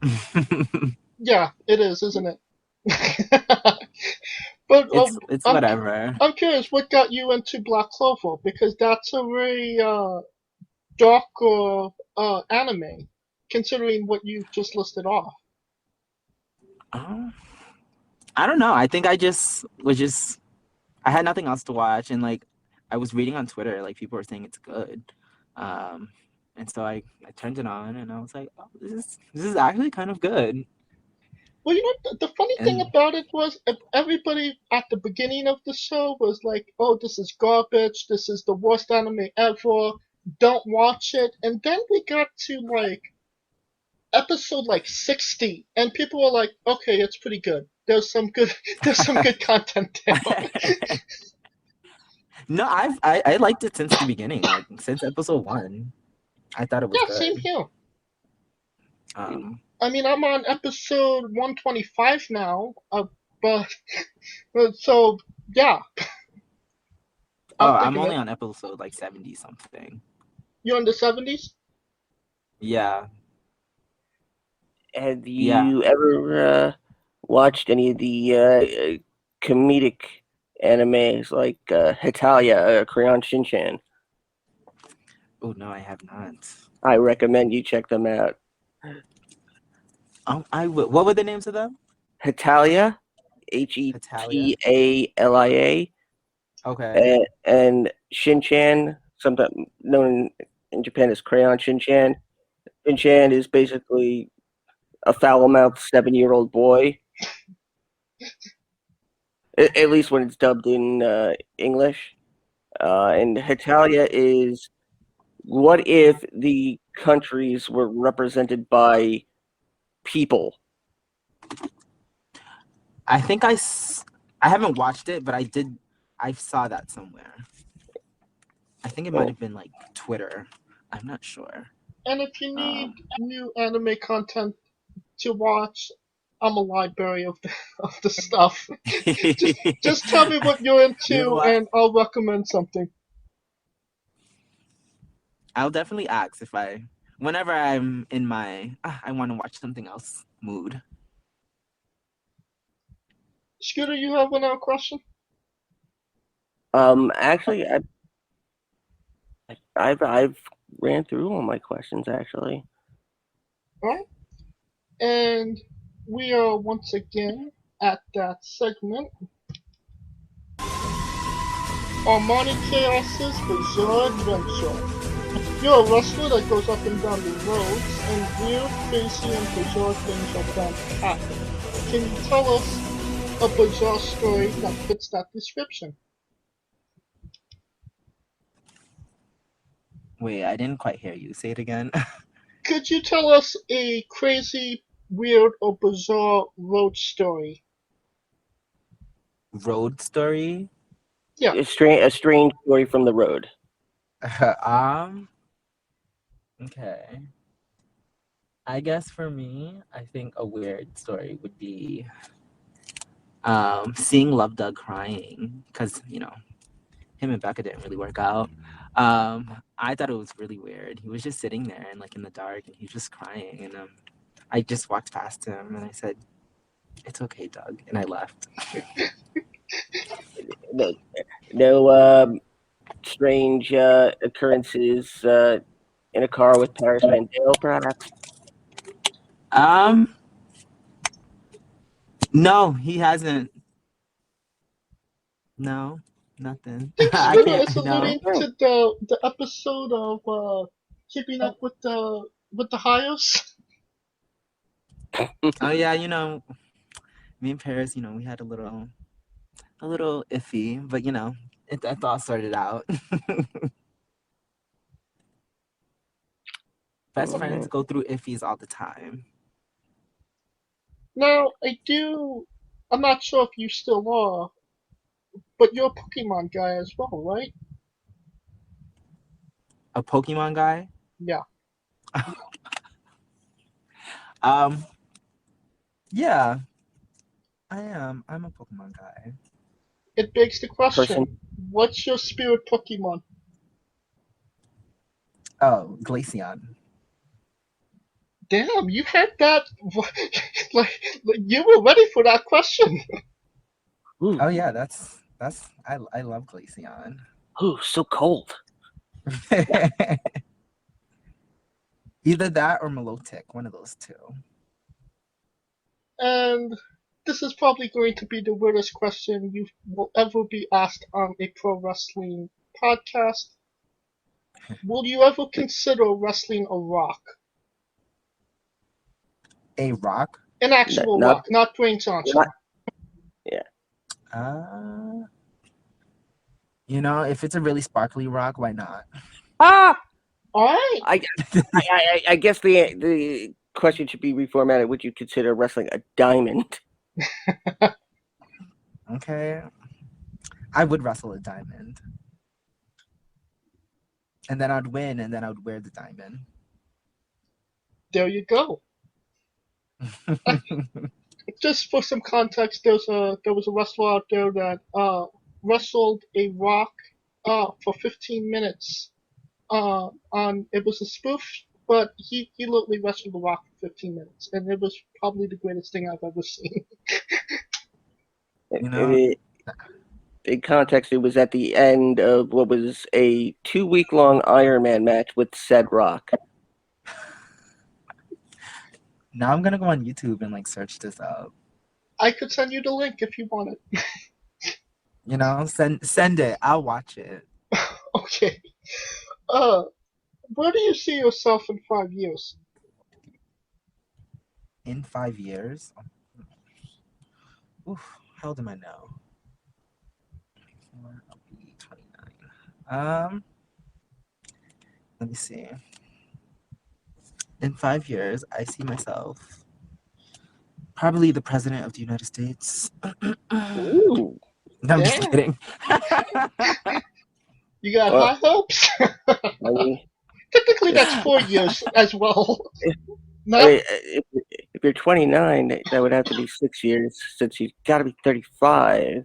Yeah, it is, isn't it? But it's whatever. I'm curious, what got you into Black Clover? Because that's a very darker anime, considering what you just listed off. I don't know. I think I had nothing else to watch, and like I was reading on Twitter, like people were saying it's good, and so I turned it on, and I was like, oh, this is actually kind of good. Well, the funny thing about it was everybody at the beginning of the show was like, oh, this is garbage, this is the worst anime ever, don't watch it. And then we got to like episode like 60, and people were like, okay, it's pretty good. There's some good content there. No, I liked it since the beginning, like since episode 1. I thought it was good. Same here. I mean, I'm on episode 125 now, but so yeah. I'm only on episode like 70 something. You're in the 70s? Yeah. Have you ever watched any of the comedic animes like Hitalia, Crayon Shinchan? Oh no, I have not. I recommend you check them out. I will. What were the names of them? Hitalia, Hetalia. Okay. And Shinchan, sometimes known in Japan as Crayon Shinchan. Shinchan is basically a foul-mouthed 7-year-old boy. At least when it's dubbed in English. And Hitalia is, what if the countries were represented by people? I think I haven't watched it, but I saw that somewhere. I think it might have been like Twitter. I'm not sure. And if you need new anime content to watch, I'm a library of the stuff. just tell me what you're into, and I'll recommend something. I'll definitely ask whenever I'm in my I want to watch something else mood. Scooter, you have another question? Actually, I've ran through all my questions actually. Alright. And we are once again at that segment. Armani Kayos' Bizarre Adventure. You're a wrestler that goes up and down the roads, and weird, crazy, and bizarre things are bound to happen. Can you tell us a bizarre story that fits that description? Wait, I didn't quite hear you. Say it again. Could you tell us a crazy, weird, or bizarre road story? Road story? Yeah. A strange story from the road. Okay. I guess for me, I think a weird story would be seeing Love Doug crying because, you know, him and Becca didn't really work out. I thought it was really weird. He was just sitting there and like in the dark and he was just crying, and I just walked past him and I said, "It's okay, Doug," and I left. No strange occurrences in a car with Paris Van Dale, perhaps? No, he hasn't. No, nothing. I think I Scooter can't. is No. alluding to the episode of Keeping Up with the Hyos. Oh yeah, you know, me and Paris, you know, we had a little iffy, but you know, it's all sorted out. Best friends go through iffies all the time. Now, I'm not sure if you still are, but you're a Pokemon guy as well, right? A Pokemon guy? Yeah. Yeah, I am. I'm a Pokemon guy. It begs the question, what's your spirit Pokemon? Oh, Glaceon. Damn, you had that, like you were ready for that question. Oh yeah, that's I love Glaceon. Ooh, so cold. Either that or Milotic, one of those two. And this is probably going to be the weirdest question you will ever be asked on a pro wrestling podcast. Will you ever consider wrestling a rock? A rock? An actual rock, not Dwayne Johnson. Yeah. You know, if it's a really sparkly rock, why not? All right. I guess the question should be reformatted. Would you consider wrestling a diamond? Okay. I would wrestle a diamond. And then I'd win, and then I would wear the diamond. There you go. Just for some context, there was a wrestler out there that wrestled a rock for 15 minutes. It was a spoof, but he literally wrestled the rock for 15 minutes, and it was probably the greatest thing I've ever seen. You know, in context, it was at the end of what was a 2-week-long Iron Man match with said rock. Now I'm gonna go on YouTube and like search this up. I could send you the link if you want it. You know, send it. I'll watch it. Okay. Where do you see yourself in 5 years? In 5 years? Oof, how old am I now? I'll be 29. Let me see. In 5 years, I see myself probably the president of the United States. Ooh. No, I'm just kidding. You got high hopes? I mean, technically, that's 4 years as well. No? I mean, if you're 29, that would have to be 6 years since you've got to be 35.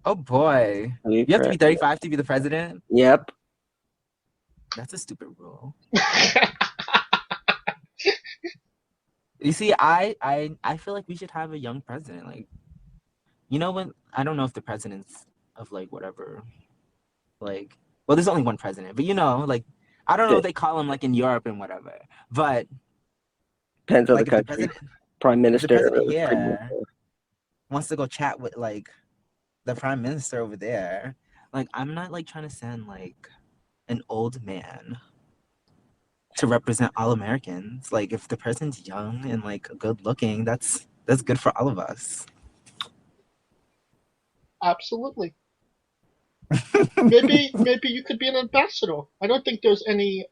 Oh boy. You have to be 35 to be the president? Yep. That's a stupid rule. You see, I feel like we should have a young president. Like, you know, when I don't know if the presidents of like whatever, like, well, there's only one president, but you know, like, I don't know what they call him like in Europe and whatever. But Depends on like, the if the country. president, Prime if the Minister. president here wants to go chat with like the prime minister over there, like, I'm not like trying to send like an old man to represent all Americans. Like, if the person's young and like good looking, that's good for all of us. Absolutely. Maybe you could be an ambassador. I don't think there's any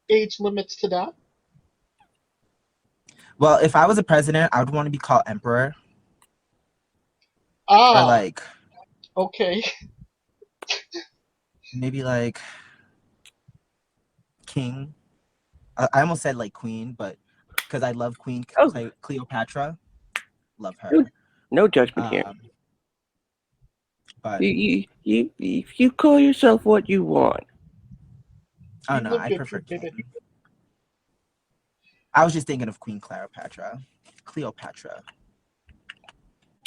age limits to that. Well, if I was a president, I would want to be called emperor. Or Ah, like okay. maybe like king. I almost said like queen, but because I love Queen Cleopatra, love her. No judgment here. But You call yourself what you want. oh You no, live I your prefer truth, baby. king. I was just thinking of Queen Cleopatra.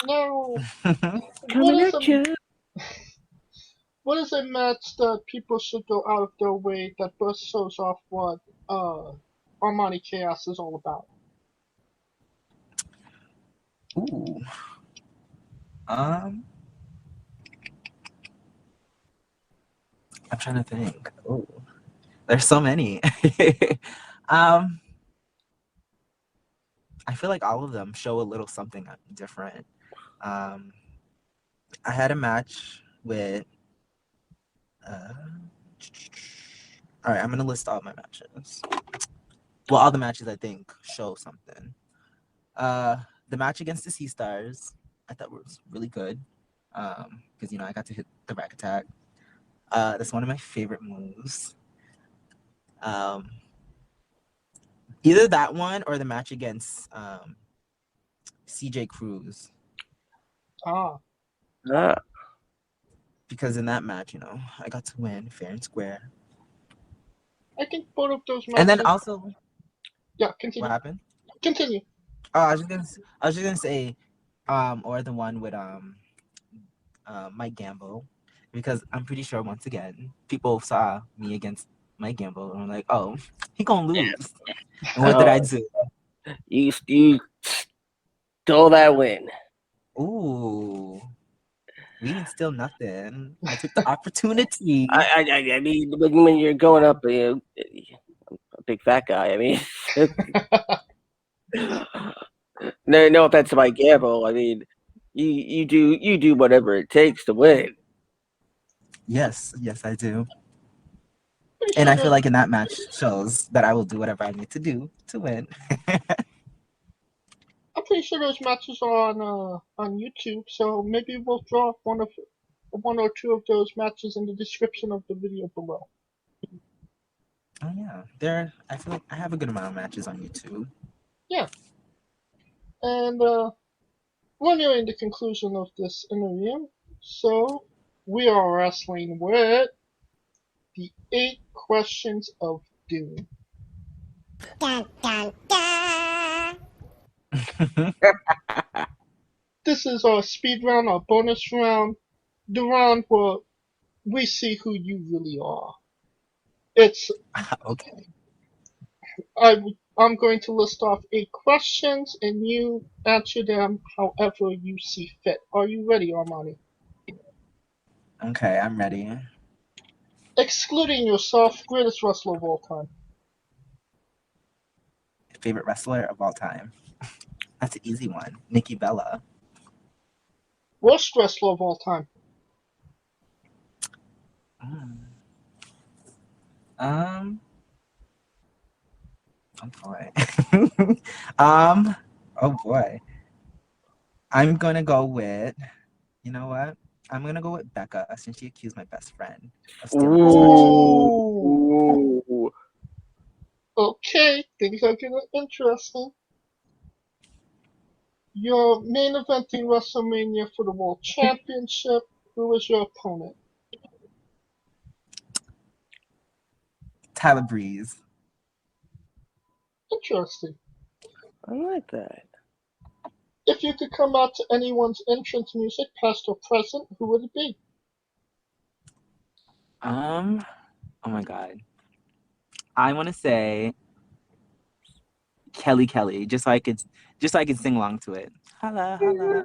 Now, Coming at you. what is a match that people should go out of their way that best shows off what Armani Kayos is all about? Ooh. I'm trying to think. Ooh. There's so many. I feel like all of them show a little something different. I had a match with all right, I'm gonna list all my matches. Well, all the matches I think show something. The match against the Sea Stars, I thought was really good. Because you know I got to hit the rack attack. That's one of my favorite moves. Either that one or the match against CJ Cruz. Ah. Because in that match, you know, I got to win fair and square. I think both of those matches. And then also, yeah, continue. What happened? Continue. Oh, I was just gonna say, or the one with Mike Gamble, because I'm pretty sure once again people saw me against Mike Gamble and were like, oh, he gonna lose. And what did I do? You stole that win. Ooh. We didn't steal nothing. I took the opportunity. I mean, when you're going up, a big fat guy. I mean, no offense to my gamble. I mean, you do whatever it takes to win. Yes, I do. And I feel like in that match shows that I will do whatever I need to do to win. I'm pretty sure those matches are on YouTube, so maybe we'll drop one or two of those matches in the description of the video below. Oh yeah, I feel like I have a good amount of matches on YouTube. Yeah. And we're nearing the conclusion of this interview, so we are wrestling with the 8 questions of doom. Dun, dun, dun. This is our speed round, our bonus round, the round where we see who you really are. It's okay. I'm going to list off 8 questions, and you answer them however you see fit. Are you ready, Armani? Okay, I'm ready. Excluding yourself, greatest wrestler of all time. Favorite wrestler of all time? That's an easy one. Nikki Bella. Worst wrestler of all time. Oh boy. Oh boy. I'm gonna go with. You know what? I'm gonna go with Becca since she accused my best friend of stealing. Ooh. Okay, things are getting interesting. Your main event in WrestleMania for the World Championship. Who was your opponent? have a breeze. Interesting. I like that. If you could come out to anyone's entrance music, past or present, who would it be? Oh my God. I want to say Kelly, just so I could sing along to it. Holla, holla.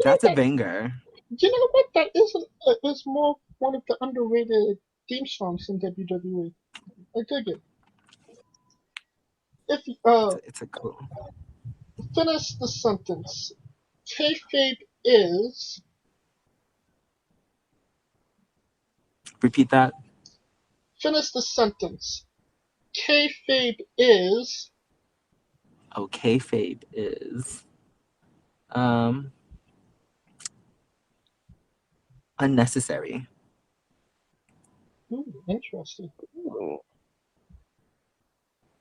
That's a banger. You know what? That is more one of the underrated theme songs in WWE. I dig it. If It's a cool. finish the sentence. Kayfabe is. Repeat that. Finish the sentence. Kayfabe is. Oh, kayfabe is unnecessary. Ooh, interesting. Ooh.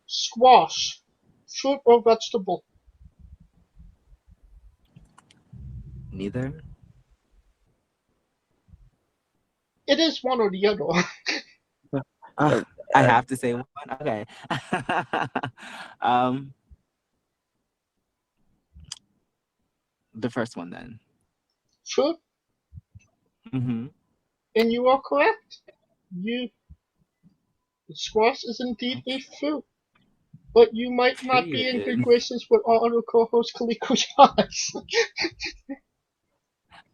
Squash. Fruit or vegetable? Neither. It is one or the other. I have to say one. Okay. The first one then. Fruit? Mm-hmm. And you are correct. Squash is indeed a fruit. But you might not be in good graces with our other co-host, Kaliko Shots.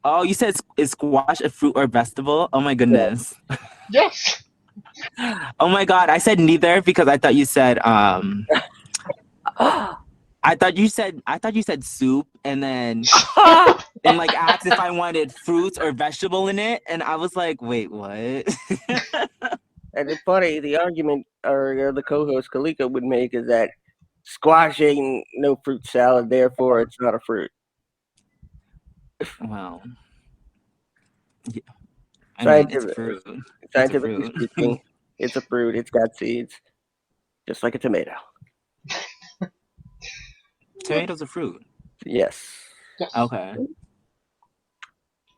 Oh, you said is squash a fruit or vegetable? Oh my goodness. Yes. Oh my God, I said neither because I thought you said I thought you said soup and then and like asked if I wanted fruits or vegetable in it, and I was like, wait, what? And it's funny, the argument or the co-host Kaliko would make is that squash ain't no fruit salad, therefore it's not a fruit. Wow. Yeah. I mean, it's a fruit. Scientifically speaking, it's a fruit. It's got seeds, just like a tomato. Tomato's a fruit. Yes. Okay.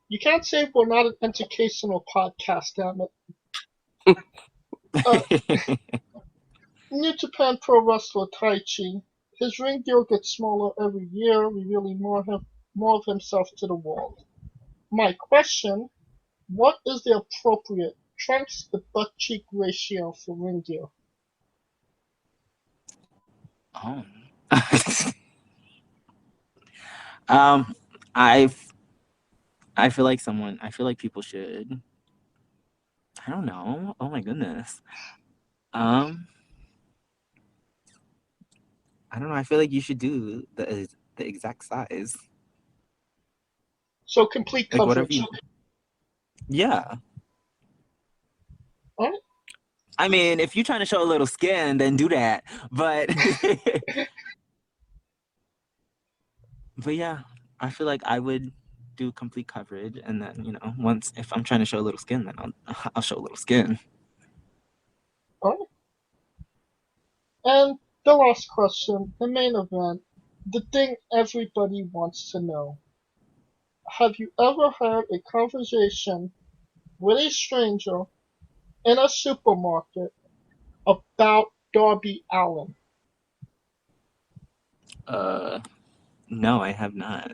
You can't say we're not an educational podcast, damn it. New Japan Pro Wrestler Taichi. His ring gear gets smaller every year, revealing more of himself to the world. My question, what is the appropriate trunks to butt cheek ratio for ring gear? Oh. I feel like people should. I don't know. Oh my goodness. I don't know. I feel like you should do the exact size. So complete Like coverage. whatever yeah. All right. I mean, if you're trying to show a little skin, then do that. But but yeah, I feel like I would do complete coverage, and then once if I'm trying to show a little skin, then I'll show a little skin. All right. And the last question, the main event, the thing everybody wants to know. Have you ever had a conversation with a stranger in a supermarket about Darby Allin? No, I have not.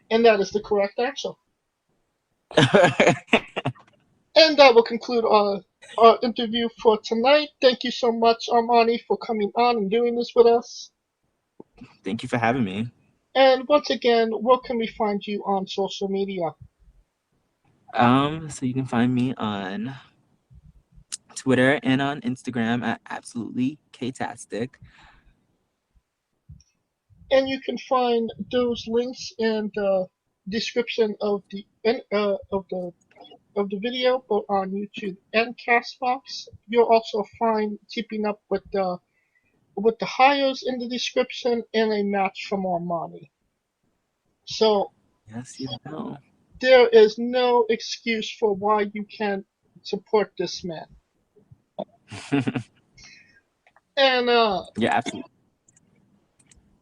And that is the correct answer. And that will conclude our interview for tonight. Thank you so much, Armani, for coming on and doing this with us. Thank you for having me. And once again, where can we find you on social media? So you can find me on Twitter and on Instagram at absolutely Kaytastic. And you can find those links in the description of the video, both on YouTube and Castbox. You'll also find keeping up with the hires in the description and a match from Armani. So yes, you know. There is no excuse for why you can't support this man. And yeah, absolutely.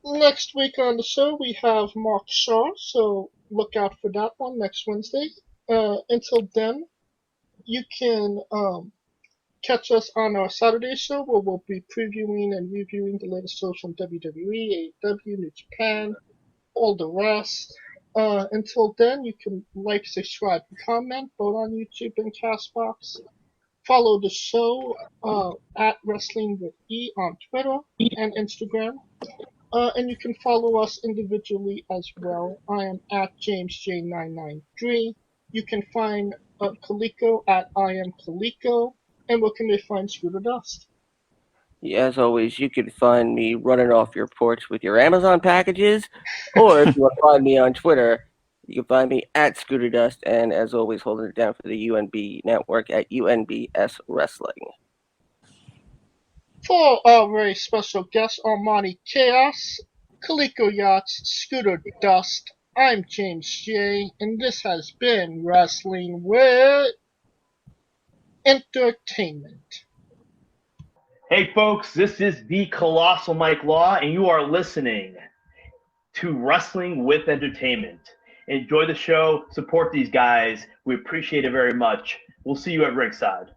Next week on the show we have Mark Shaw, so look out for that one next Wednesday. Until then, you can catch us on our Saturday show where we'll be previewing and reviewing the latest shows from WWE, AEW, New Japan, all the rest. Until then, you can like, subscribe, and comment both on YouTube and Castbox. Follow the show at Wrestling with E on Twitter and Instagram. And you can follow us individually as well. I am at JamesJ993. You can find Kaliko at I am Kaliko. And where can they find Scooter Dust? As always, you can find me running off your porch with your Amazon packages, or if you want to find me on Twitter, you can find me at Scooter Dust, and as always, holding it down for the UNB network at UNBS Wrestling. For our very special guest, Armani Kayos, Kaliko Yachts, Scooter Dust, I'm James J, and this has been Wrestling with Entertainment. Hey folks, this is the Colossal Mike Law, and you are listening to Wrestling with Entertainment. Enjoy the show, support these guys. We appreciate it very much. We'll see you at ringside.